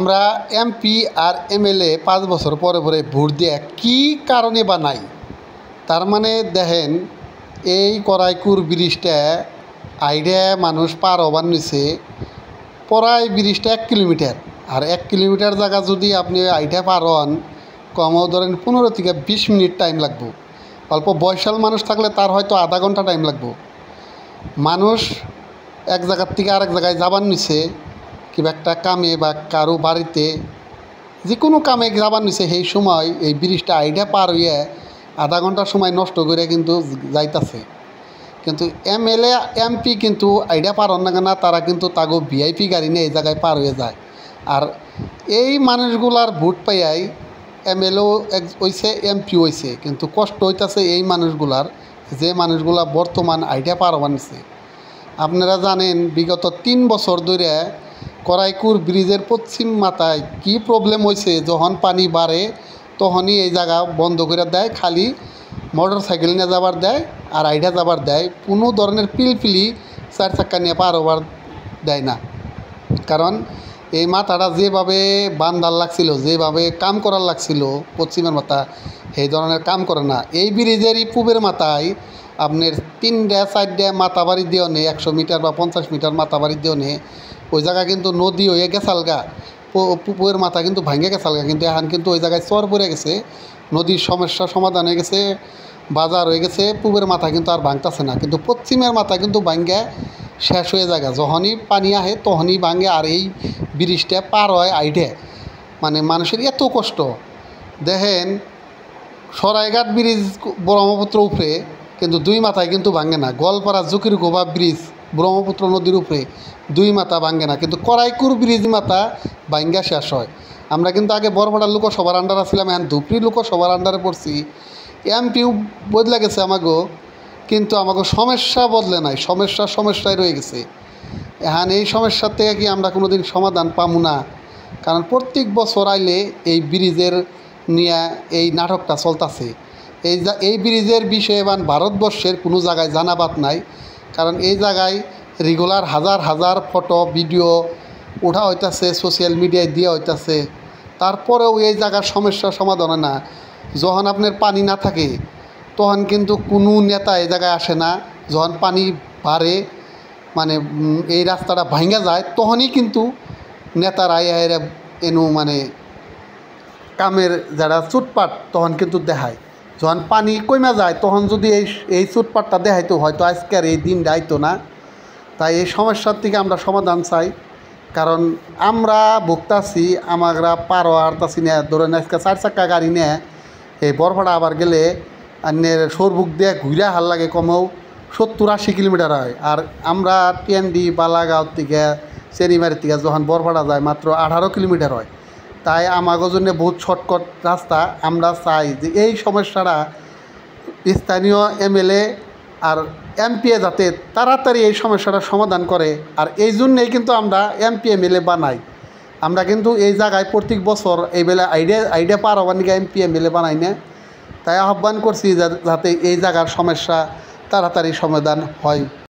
আমরা এমপি আর এমএলএ 5 বছর পরে পরে ভোট দিয়ে কী কারণে বা নাই। তার মানে দেখেন, এই করাইকুর ব্রিজটা আইডে মানুষ পার হবার নিছে প্রায় ব্রিজটা 1 কিলোমিটার। আর 1 কিলোমিটার জায়গা যদি আপনি আইডে পার হন, কমও ধরেন 15 থেকে 20 মিনিট টাইম লাগবে। অল্প বয়সাল মানুষ থাকলে তার হয়তো আধা ঘন্টা টাইম লাগবে। মানুষ এক জায়গার থেকে আরেক জায়গায় যাবার নিছে, কিংবা একটা কামে বা কারো বাড়িতে যে কোনো কামে যাবার নিছে, সেই সময় এই ব্রিজটা আইডা পার হইয়া আধা ঘন্টার সময় নষ্ট করে কিন্তু যাইতাছে। কিন্তু এমএলএ এমপি কিন্তু আইডা পার হন না, তারা কিন্তু তাগো ভিআইপি গাড়ি নিয়ে এই জায়গায় পার হয়ে যায়। আর এই মানুষগুলার ভোট পাইয়াই এমএলএও হইছে, এমপি হইছে, কিন্তু কষ্ট হইতাছে এই মানুষগুলার, যে মানুষগুলা বর্তমান আইডা পার হবার নিছে। আপনারা জানেন, বিগত 3 বছর ধরে করাইকুর ব্রিজের পশ্চিম মাথায় কি প্রবলেম হয়েছে, যখন পানি বাড়ে তখনই এই জায়গা বন্ধ করে দেয়, খালি মোটর সাইকেল নিয়ে যাবার দেয় আর আইডা যাবার দেয়। কোনো ধরনের পিলপিলি 4 চাক্কা নিয়ে পার হবার দেয় না। কারণ এই মাথাটা যেভাবে বান্ধার লাগছিল, যেভাবে কাম করার লাগছিল পশ্চিমের মাথা, সেই ধরনের কাম করে না। এই ব্রিজেরই পূবের মাথায় আপনার 3-4 মাথা বাড়ি দিয়েও নেই, 100 মিটার বা 50 মিটার মাথা বাড়ি দিয়েও নেই। ওই জায়গা কিন্তু নদী হয়ে গেছালগা, পূবের মাথা কিন্তু ভাঙে গেছালগা, কিন্তু এখন কিন্তু ওই জায়গায় চর পড়ে গেছে, নদীর সমস্যা সমাধান হয়ে গেছে, বাজার হয়ে গেছে। পূবের মাথা কিন্তু আর ভাঙতেছে না, কিন্তু পশ্চিমের মাথা কিন্তু ভাঙ্গে শেষ হয়ে যায়। যখনই পানি আহে তখনই ভাঙে। আর এই ব্রিজটা পার হয় আইডে, মানে মানুষের এত কষ্ট। দেখেন, সরাইঘাট ব্রিজ ব্রহ্মপুত্র উপরে, কিন্তু 2 মাথায় কিন্তু ভাঙে না। গোয়ালপাড়া জকিরগোবা ব্রিজ ব্রহ্মপুত্র নদীর উপরে 2 মাথা ভাঙে না, কিন্তু করাইকুর ব্রিজ মাথা ভাঙ্গা শেষ হয়। আমরা কিন্তু আগে বরপাড়ার লোকসভার আন্ডারে ছিলাম, এখন ধুপড়ি লোকসভার আন্ডারে পড়ছি। এমপিও বদলে গেছে আমাগো, কিন্তু আমাকে সমস্যা বদলে নাই, সমস্যায় রয়ে গেছে। এখন এই সমস্যার থেকে কি আমরা কোনো দিন সমাধান পাবো না? কারণ প্রত্যেক বছর আইলে এই ব্রিজের নিয়ে এই নাটকটা চলতেছে। এই ব্রিজের বিষয়ে এবার ভারতবর্ষের কোনো জায়গায় জানাবাদ নাই। কারণ এই জায়গায় রেগুলার হাজার হাজার ফটো ভিডিও ওঠা হইতাছে, সোশ্যাল মিডিয়ায় দেওয়া হইতাছে। তারপরেও এই জায়গার সমস্যার সমাধান হয় না। যখন আপনার পানি না থাকে তখন কিন্তু কোনো নেতা এই জায়গায় আসে না। যখন পানি বাড়ে, মানে এই রাস্তাটা ভাঙ্গা যায়, তখনই কিন্তু নেতারা এরা এনু মানে কামের যারা চুটপাট তখন কিন্তু দেখায়। যখন পানি কমে যায় তখন যদি এই চুটপাটটা দেখাইতো, হয়তো আজকের এই দিনটা আইতো না। তাই এই সমস্যার থেকে আমরা সমাধান চাই। কারণ আমরা ভুগতাছি, আমরা পার হারতাছি না। ধরেন আজকে 4 চাক্কা গাড়ি নিয়ে এই বরপাড়া আবার গেলে আন্যের সরবুক দিয়ে ঘুরে হাল লাগে কমেও 70-80 কিলোমিটার হয়। আর আমরা টিএনডি বালাগাঁও থেকে চেরিমারির থেকে যখন বরপাড়া যায় মাত্র 18 কিলোমিটার হয়। তাই আমাদের জন্য বহুত শর্টকাট রাস্তা। আমরা চাই যে এই সমস্যাটা স্থানীয় এমএলএ আর এমপি যাতে তাড়াতাড়ি এই সমস্যাটার সমাধান করে। আর এই জন্যেই কিন্তু আমরা এমপি এমএলএ বানাই। আমরা কিন্তু এই জায়গায় প্রত্যেক বছর এই বেলা আইডিয়া পার হবার নিয়ে এমপি এমএলএ বানাই না। তাই আহ্বান করছি যাতে এই জায়গার সমস্যা তাড়াতাড়ি সমাধান হয়।